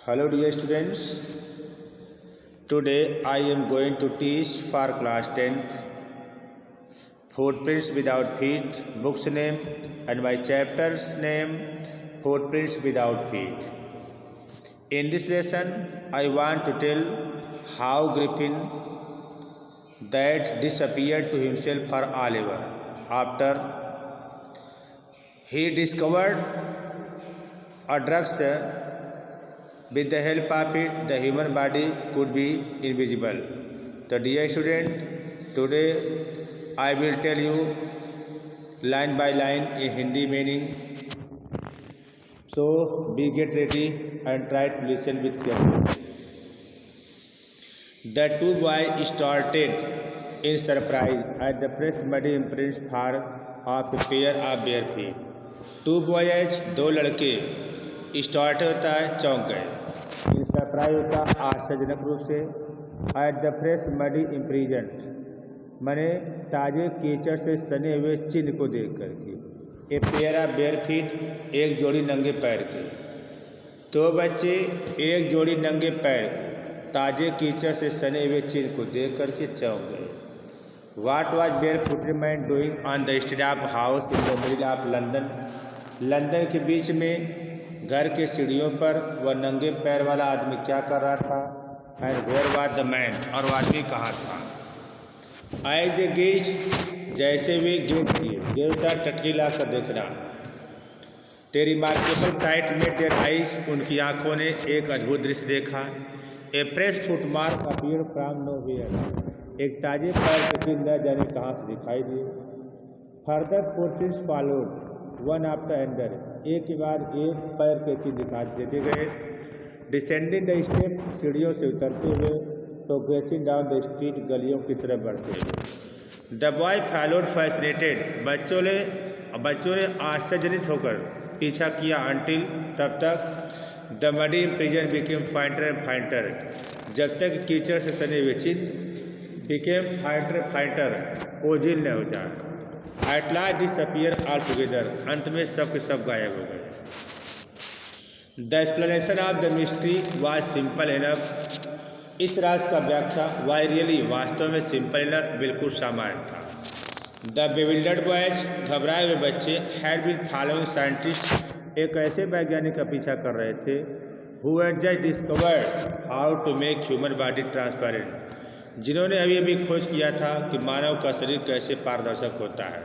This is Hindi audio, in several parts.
Hello dear students, today I am going to teach for class 10th Footprints Without Feet, book's name and my chapter's name Footprints Without Feet. In this lesson I want to tell how Griffin that disappeared to himself for all ever after he discovered a drugs. With the help of it, the human body could be invisible. So dear student, today I will tell you line by line a Hindi meaning. So be get ready and try to listen with carefully. The two boys started in surprise at the fresh muddy imprints of a pair of bare feet. Two boys, दो लड़के स्टार्ट होता है चौंक गए, इन सरप्राइज होता आश्चर्यजनक रूप से एट द फ्रेश मडी इम्प्रीजेंट मैंने ताजे कीचड़ से सने हुए चिन्ह को देख करके ए पेरा बेयर फीट एक जोड़ी नंगे पैर के। तो बच्चे एक जोड़ी नंगे पैर ताजे कीचड़ से सने हुए चिन्ह को देख करके चौंक गए। What was barefooted man doing on the street of house in the middle of London. London के बीच में घर के सीढ़ियों पर वह नंगे पैर वाला आदमी क्या कर रहा था? And where was the man, और वह आदमी कहाँ था? आई द गेज, जैसे वे गेट किए, देवता टटकी ला कर देखना। तेरी मार्केबल साइट में देयर आइज, उनकी आंखों ने एक अद्भुत दृश्य देखा। A fresh footmark appear from nowhere, एक ताजे पैर के चिन्ह न जाने कहाँ से दिखाई दिए। Further footprints followed one after another, एक के बाद एक पैर के चिन्ह दिखाई देते गए। डिसेंडिंग द स्टेप, सीढ़ियों से उतरते हुए, तो ग्रेसिंग डाउन द स्ट्रीट, गलियों की तरफ बढ़ते हुए। द बॉय फॉलोड फैसिनेटेड, बच्चों ने आश्चर्यजनित होकर पीछा किया। अंटिल, तब तक the muddy impression became fighter and fighter, जब तक कीचड़ से सने हुए चिन्ह बिकेम फाइटर ओझिल न हो जाए। At last disappear all together, अंत में सब के सब गायब हो गए। The explanation of the mystery was simple enough, इस राज का व्याख्या वाई रियली, वास्तव में सिंपल इनफ, बिल्कुल सामान्य था। द बेविल्डर्ड बॉयज, घबराए हुए बच्चे, हैड बीन फॉलोइंग साइंटिस्ट, एक ऐसे वैज्ञानिक का पीछा कर रहे थे who had just discovered how to make human body transparent, जिन्होंने अभी अभी खोज किया था कि मानव का शरीर कैसे पारदर्शक होता है।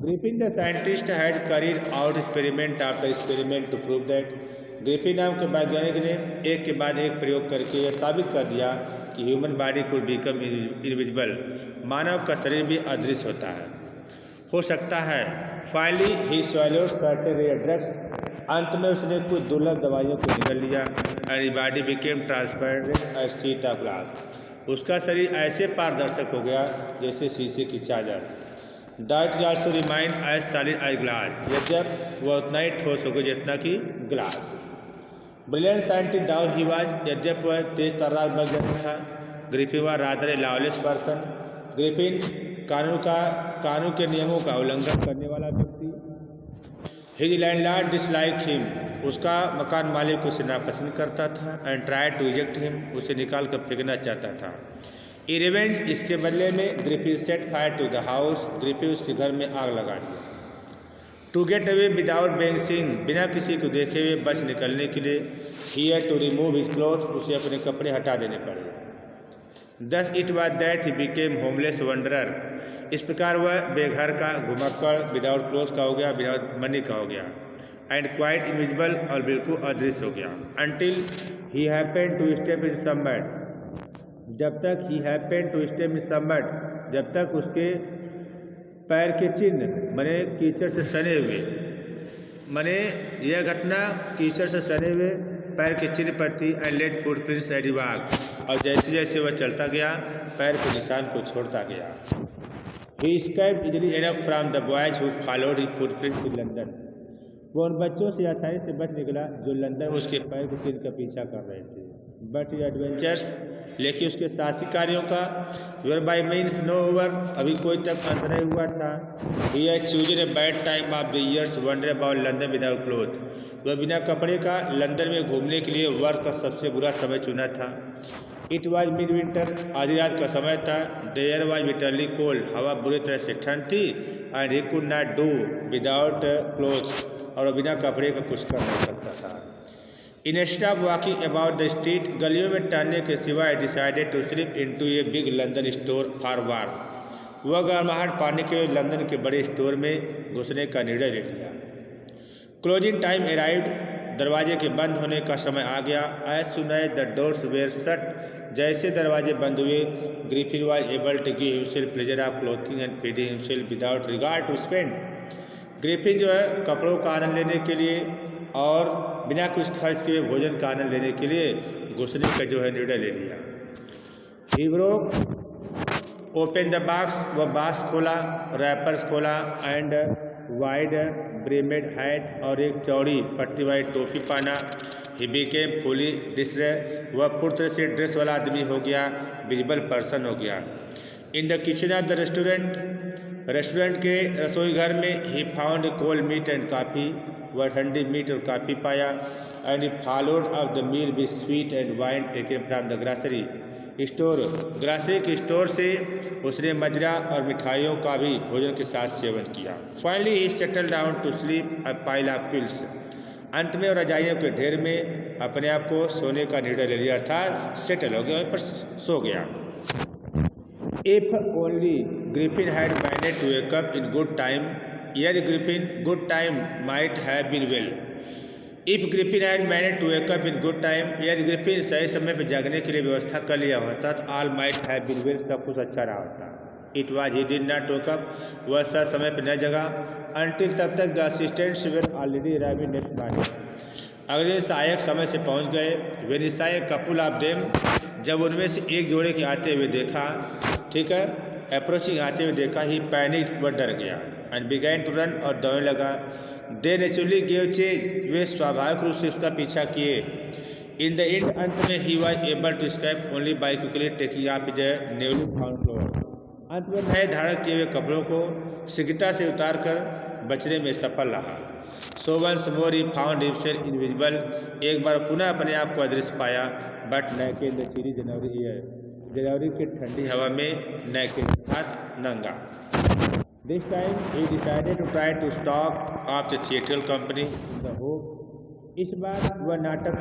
Griffin the scientist had carried out experiment after experiment to prove that, Griffin नाम के वैज्ञानिक ने एक के बाद एक प्रयोग करके यह साबित कर दिया कि human body could become invisible, मानव का शरीर भी अदृश्य होता है, हो सकता है। Finally he swallowed certain rare drugs, अंत में उसने कुछ दुर्लभ दवाइयों को निगल लिया। And body became transparent as sheet of glass, उसका शरीर ऐसे पारदर्शक हो गया जैसे शीशे की चादर। That is also remained as solid as glass, यद्यप वह उतना ही ठोस हो गया जितना कि glass. Brilliant scientist though he was, यद्यप वह तेज तर्रार वैज्ञानिक था। ग्रिफिन वह rather a lawless person, Griffin कानून के नियमों का उल्लंघन करने वाला व्यक्ति। हिज लैंडलॉर्ड डिसलाइक हिम, उसका मकान मालिक उसे नापसंद करता था। And try to eject him, उसे निकाल कर फेंकना चाहता था। ई रिवेंज, इसके बदले में Griffin set fire to the house, Griffin उसके घर में आग लगा दिया। To get away without being seen, बिना किसी को देखे हुए बच निकलने के लिए। He had to remove his clothes, उसे अपने कपड़े हटा देने पड़े। Thus it was that he became homeless wanderer, इस प्रकार वह बेघर का घुमक्कड़, विदाउट क्लोथ का हो गया, विदाउट मनी का हो गया। एंड क्वाइट इनविजिबल, और बिल्कुल अदृश्य हो गया। Until he happened to step in some mud, जब तक he happened to step in some mud, जब तक उसके पैर के चिन्ह मने कीचड़ से सने हुए, मने यह घटना कीचड़ से सने हुए पैर के चिन्ह पर थी। And left footprints as he walk, और जैसे जैसे वह चलता गया पैर के निशान को छोड़ता गया। He escaped easily enough from the boys who followed his footprints in London, वो उन बच्चों से आसानी से बच निकला जो लंदन में उसके पैर के चिन्ह का पीछा कर रहे थे। बट हिज एडवेंचर्स लेकिन उसके शासी कार्यों का were by means no over अभी कोई तक अंत नहीं हुआ था। He has chosen a bad time of the years wonder about London without cloth. वह बिना कपड़े का लंदन में घूमने के लिए वर्ष का सबसे बुरा समय चुना था। इट वॉज मिड विंटर, आधी रात का समय था। The air was bitterly cold, हवा बुरी तरह से ठंड थी। And he could not do without cloth, और बिना कपड़े का कुछ कर नहीं सकता था। Instead of walking about the street, गलियों में टहलने के सिवाय decided to slip into a big London store for वार। वह गर्माहट पाने के लिए लंदन के बड़े स्टोर में घुसने का निर्णय ले लिया। क्लोजिंग टाइम अराइव्ड, दरवाजे के बंद होने का समय आ गया। As soon as the doors were shut, जैसे दरवाजे बंद हुए, Griffin was able to give himself pleasure of clothing and feeding himself without regard to spend. Griffin जो है कपड़ों का आनंद लेने के लिए और बिना कुछ खर्च किए भोजन का आनंद लेने के लिए घुसने का जो है निर्णय ले लिया। He broke open the box, वह बॉक्स खोला, रैपर्स खोला एंड वाइड ब्रेमेड हैट और एक चौड़ी पट्टी वाली टोपी पहना। ही बिकेम फुली ड्रेस्ड, वह पूरी तरह से ड्रेस वाला आदमी हो गया, विजिबल पर्सन हो गया। In the kitchen of the restaurant के रसोई घर में he found cold meat and coffee, वह ठंडी मीट और कॉफ़ी पाया। And he followed off the meal with sweet and wine taken from the grocery store, grocery के स्टोर से उसने मदिरा और मिठाइयों का भी भोजन के साथ सेवन किया। Finally he settle down to sleep a pile of pills, अंत में रजाइयों के ढेर में अपने आप को सोने का निर्णय ले लिया, अर्थात सेटल हो गया, वहीं पर सो गया। If only Griffin had manage to wake up in good time, यदि Griffin good time might have been well. If Griffin had manage to wake up in good time, यदि ग्रिफिन सही समय पर जागने के लिए व्यवस्था कर लिया होता तो all might have been well, सब कुछ अच्छा रहा होता। It was he did not wake up, वह सर समय पर न जगा। अनटिल, तब तक the assistants were already arriving next morning, अगले सहायक समय से पहुंच गए। When he saw a couple of them, जब उनमें से एक जोड़े के आते हुए देखा, ठीक है, अप्रोचिंग आते हुए देखा, ही पैनिक, वह डर गया। एंड बिगैन टू रन, और दौड़ने लगा। दे नेचुरली गेव चेज, वे स्वाभाविक रूप से उसका पीछा किए। इन द एंड, अंत में he was able to escape only by quickly taking off his newly found cloth, अंत में नए धारण किए हुए कपड़ों को शीघ्रता से उतार कर बचने में सफल रहा। So once more he found himself invisible, एक बार पुनः अपने आप को अदृश्य पाया। But naked the chilly January air, जनवरी की ठंडी हवा में नैकेड, नंगा। This time he decided to try to stock of the theatrical company in the hope, इस बार वह नाटक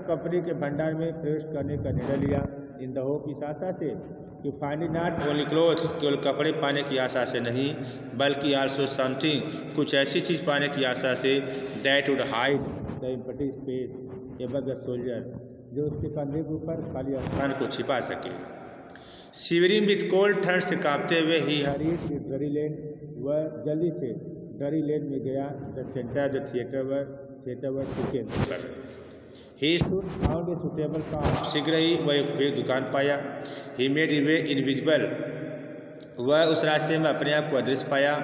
कंपनी के भंडार में प्रवेश करने का निर्णय लिया। इन द होप, इस आशा से कि फाइंड नॉट ओनली क्लोथ, केवल कपड़े पाने की आशा से नहीं, बल्कि आल्सो समथिंग, कुछ ऐसी चीज़ पाने की आशा से, that would hide the empty space above the soldier, जो उसके कंधे के ऊपर खाली स्थान को छिपा सके। शिवरिंग विथ कोल्ड, ठंड से कांपते हुए ही हरीड टू डरी लेन, वह जल्दी से डरी लेन में गया। The centre of the theatre were ticket पर he found a suitable shop, शीघ्र ही वह एक दुकान पाया। ही मेड वे इनविजिबल, वह उस रास्ते में अपने आप को अदृश्य पाया।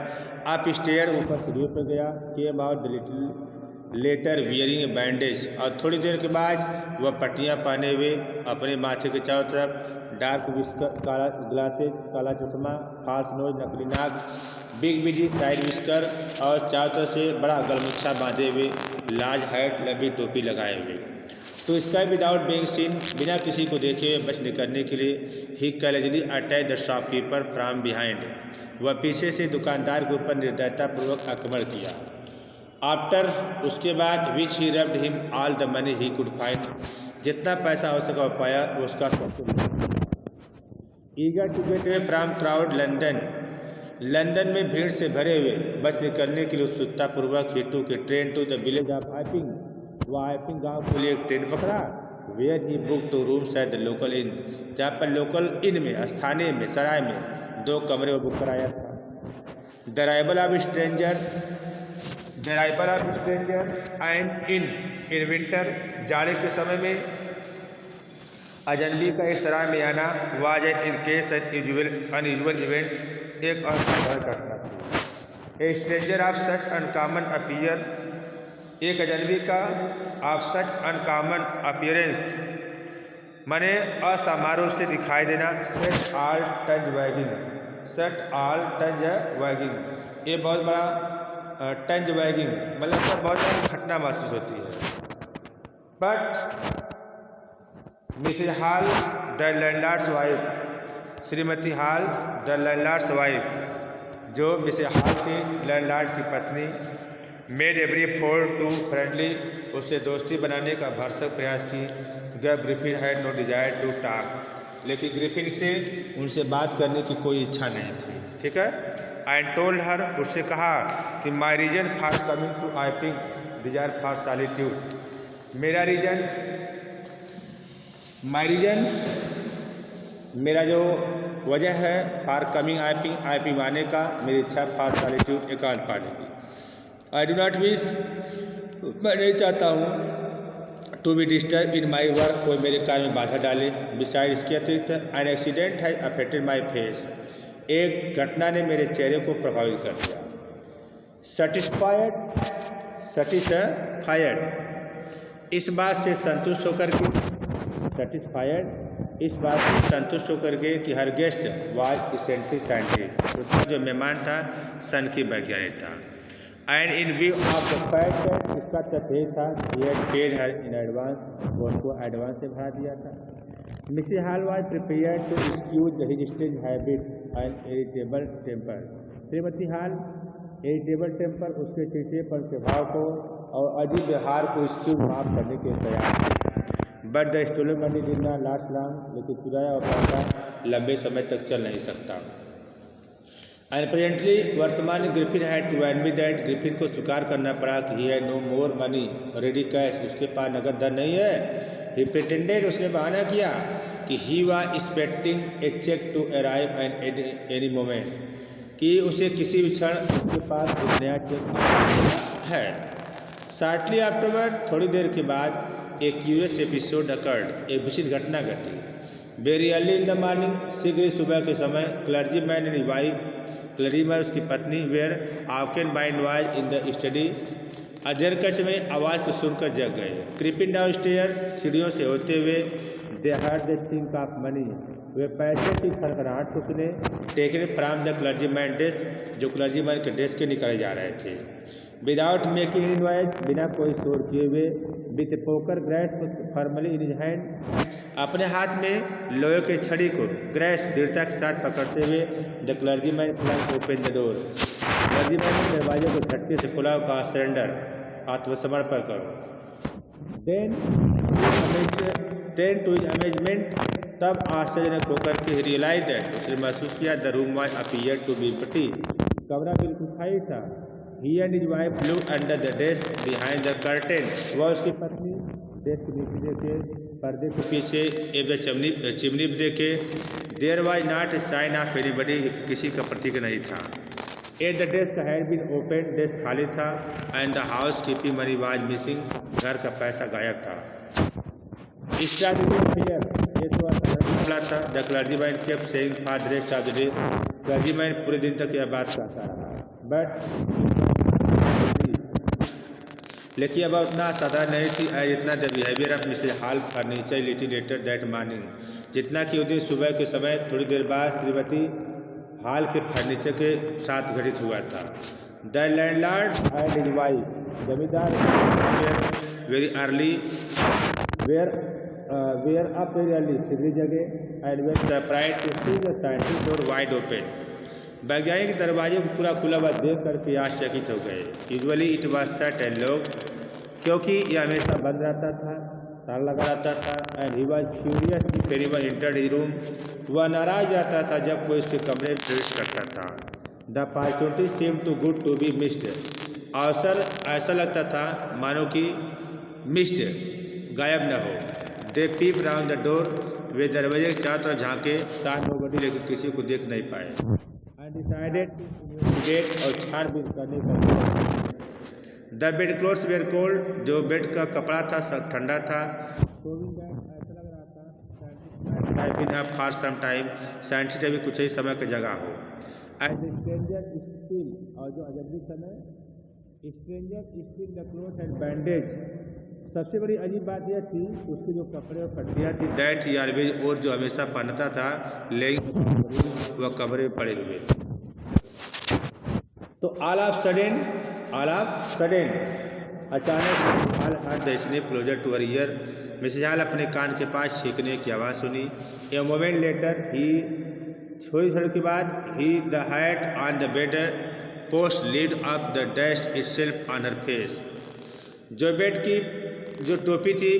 अप स्टेयर, ऊपर सीढ़ियों पर गया। Came out the little letter wearing A bandage, और थोड़ी देर के बाद वह पट्टियाँ पहने हुए अपने माथे के चारों तरफ डार्क विस्कर, काला ग्लासेज, काला चश्मा, फाल्स नोज, नकली नाक, बिग बिडी साइड विस्कर, और चारों तरफ से बड़ा गलमुच्छा बांधे हुए, लार्ज हैट, लंबी टोपी लगाए हुए। तो स्काई विदाउट बीइंग सीन, बिना किसी को देखे हुए बच निकलने के लिए, he casually attack the shopkeeper from behind, वह पीछे से दुकानदार के ऊपर निर्दयतापूर्वक आक्रमण किया। आफ्टर, उसके बाद, which he robbed him all the money he could find, जितना पैसा हो सका वह पाया, वो उसका सब। Eager to get away from crowd London में भीड़ से भरे हुए बच निकलने के लिए उत्सुकतापूर्वक he took a train to the village of Iping, वह हाइपिंग गाँव के लिए एक ट्रेन पकड़ा। Where he book two rooms at the local inn, जहाँ पर लोकल इन में, स्थानीय में, सराय में 2 कमरे वो बुक कराया था। The arrival of stranger and in winter, जाड़े के समय में अजनबी का एक सराय में आना, was in case unusual event, एक असाधारण घटना थी। ए stranger of such uncommon appear, एक अजनबी का ऑफ सच अनकॉमन अपीयरेंस, माने असमारोह से दिखाई देना। Set all tongues wagging, set all tongues wagging, ये बहुत बड़ा टंज वैगिंग मतलब बहुत बड़ी घटना महसूस होती है। But Mrs Hall the landlord's wife, श्रीमती हॉल द लैंडलॉर्ड्स वाइफ, जो मिसेज हॉल थी लैंडलॉर्ड की पत्नी, made every effort to friendly, उससे दोस्ती बनाने का भरसक प्रयास की। Griffin had no desire to talk, लेकिन ग्रिफिन से उनसे बात करने की कोई इच्छा नहीं थी। ठीक है। एंड टोल्ड हर, उससे कहा कि my reason for coming to Iping desire for solitude, मेरा रीजन, माई रीजन, मेरा जो वजह है फॉर कमिंग आईपिंग आने का, मेरी इच्छा फॉर सॉलिट्यूड एकांत पाने की। आई डू नॉट विश, मैं नहीं चाहता हूँ to be disturb in my work, कोई मेरे कार्य में बाधा डाले। बिसाइड, इसके अतिरिक्त an accident has affected my face, एक घटना ने मेरे चेहरे को प्रभावित कर दिया। सेटिस्फाइड, इस बात से संतुष्ट होकर के, सेटिस्फाइड, इस बात से संतुष्ट होकर के कि her guest was eccentric scientist, उसका जो मेहमान था सन की वैज्ञानिक था। And in view of the fact that, इसका तथ्य था he had paid her in advance, वो उनको एडवांस से भरा दिया था। Mrs Hall was prepared to excuse his strange habit and irritable temper, श्रीमती हॉल इरिटेबल टेम्पर, उसके चिड़चिड़ेपन के भाव को और अजीब व्यवहार को एक्सक्यूज माफ करने के तैयार थे। But the stolen money did not last long, लेकिन चुराया और पैसा लंबे समय तक चल नहीं सकता। एंड प्रेजेंटली, वर्तमान Griffin had to admit that, Griffin को स्वीकार करना पड़ा कि he had no more money ready cash, उसके पास नगद धन नहीं है। ही प्रिटेंडेड, उसने बहाना किया कि he was expecting a cheque to arrive and any moment, कि उसे किसी भी क्षण उसके पास एक नया चेक है। शॉर्टली आफ्टरवर्ड, थोड़ी देर के बाद एक क्यूरियस एपिसोड अकर्ड, एक विचित्र घटना घटी। Very early in the morning, शीघ्र सुबह के समय, क्लर्जी मैन एंड वाइफ, क्लरीमर उसकी पत्नी, were awoken by noise in the study, अजर कच में आवाज़ को सुनकर जग गए। क्रीपिंग डाउन स्टेयर्स, सीढ़ियों से होते हुए, they heard the chink of money, वे पैसे की खड़खड़ाहट को सुने। Taken from the clergyman desk, जो क्लर्जी मैन के डेस्क के निकाले जा रहे थे। विदाउट मेकिंग एनी नॉइज, बिना कोई शोर किए हुए, with poker grace formally in his hand, अपने हाथ में लोहे के छड़ी को ग्रेस दृढ़ता के साथ पकड़ते हुए, the clergyman flung open the door, clergyman ने दरवाजे को झटके से खुला और कहा सरेंडर, आत्मसमर्पण करो। देन टू हिज अमेजमेंट, तब आश्चर्यजनक होकर के रियलाइज दैट, उसने महसूस किया the room was appeared to be empty, कमरा बिल्कुल खाली था। He and his wife looked under the desk behind the curtain, वह उसकी पत्नी डेस्क के नीचे देखे, पर्दे के पीछे एक चिमनी भी देखे। There was not a sign of anybody, किसी का प्रतीक नहीं था। At the desk had been opened, desk खाली था। And the housekeeping money was missing, घर का पैसा गायब था। Extraordinary, ये तो मामला था। The clergyman kept saying for the rest of the day, clergyman पूरे दिन तक यह बात कहता रहा। But लेकिन अब उतना साधारण नहीं थी जितना the behaviour of Mrs Hall furniture little later that morning, जितना कि उस दिन सुबह के समय थोड़ी देर बाद श्रीमती हॉल के फर्नीचर के साथ घटित हुआ था। The landlord and his wife, जमींदार very early, were up very early, शीघ्र जगे, and were surprised to see the scientist door wide open, वैज्ञानिक दरवाजे को पूरा खुला हुआ देख करके आश्चर्यचकित हो गए। Usually it was shut and locked, क्योंकि यह हमेशा बंद रहता था, ताला लगा रहता था। And he was furious if anyone entered his room, वह नाराज जाता था जब कोई उसके कमरे में प्रवेश करता था। The opportunity seemed to good to be missed, अवसर ऐसा लगता था मानो कि मिस्ड, गायब न हो। दे पीप राउंड द डोर, वे दरवाजे के चारों तरफ झांके, साथ नोबडी, लेकिन किसी को देख नहीं पाए। डिसाइडेड इन्वेस्टिगेट, और छानबीन करने का। The bed clothes were cold, जो बेड का कपड़ा था सब ठंडा था। सोविंग बैग, ऐसा लग रहा था scientist for some time, scientist अभी कुछ ही समय की जगह हो। एंड स्ट्रेंजर स्टिल, और जो अजनबी समय, stranger still the cloth and bandage, सबसे बड़ी अजीब बात यह थी उसके जो कपड़े और पट्टियाँ थी दैट ही ऑलवेज, और जो हमेशा पहनता था, लेकिन वह कमरे में पड़े हुए। तो ऑल ऑफ सडन अचानक Hall heard the sniff closer to her ear. Mrs Hall अपने कान के पास छींकने की आवाज़ सुनी। ए मोमेंट लेटर ही, थोड़ी देर के बाद, ही the hat on the bed post lead up the dust itself on her face. जो बेड की जो टोपी थी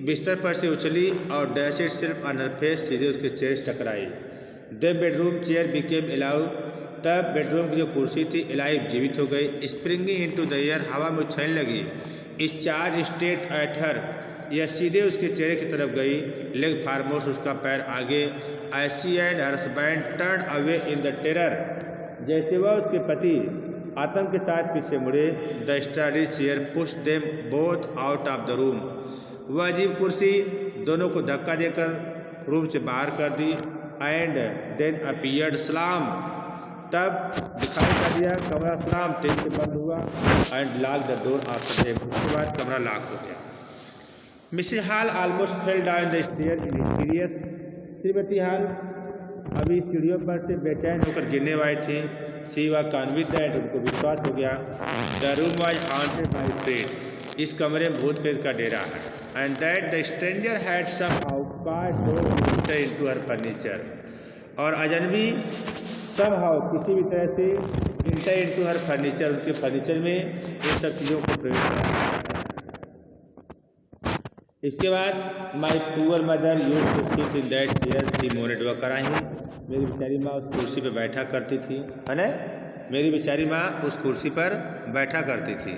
बिस्तर पर से उछली और dust itself on her face सीधे उसके चेहरे से टकराई। The bedroom chair became alive, तब बेडरूम की जो कुर्सी थी अलाइव, जीवित हो गई। स्प्रिंगिंग इनटू द एयर, हवा में उछलने लगी। इस चार्ज स्टेट एट हर, यह सीधे उसके चेहरे की तरफ गई। लेग फारमोस्ट, उसका पैर आगे। As she and her husband turn away in the terror, जैसे वह उसके पति आतंक के साथ पीछे मुड़े। The study chair push them both out of the room, वह अजीब कुर्सी दोनों को धक्का देकर रूम से बाहर कर दी। एंड देन अपीयर्ड सलाम, तब दिखाई कर दिया कमरा सलाम तेज से बंद हुआ। And lock the door after them, उसके बाद कमरा लॉक हो गया। Mrs Hall almost fell down the stair in hysterics, श्रीमती हॉल अभी सीढ़ियों पर से बेचैन होकर गिरने वाली थी। सी वा कन्विंस्ड दैट, उनको विश्वास हो गया। The room was haunted by spirit, इस कमरे में भूत प्रेत का डेरा है। And that the stranger had somehow cast door into her furniture, और अजनबी समहाउ किसी भी तरह से इंटर इनटू हर फर्नीचर, उसके फर्नीचर में इन सब चीज़ों को प्रवेश करा। इसके बाद my poor mother used to sit in that chair, she moaned, वह कराही, मेरी बेचारी माँ उस कुर्सी पर बैठा करती थी, है ना, मेरी बेचारी माँ उस कुर्सी पर बैठा करती थी।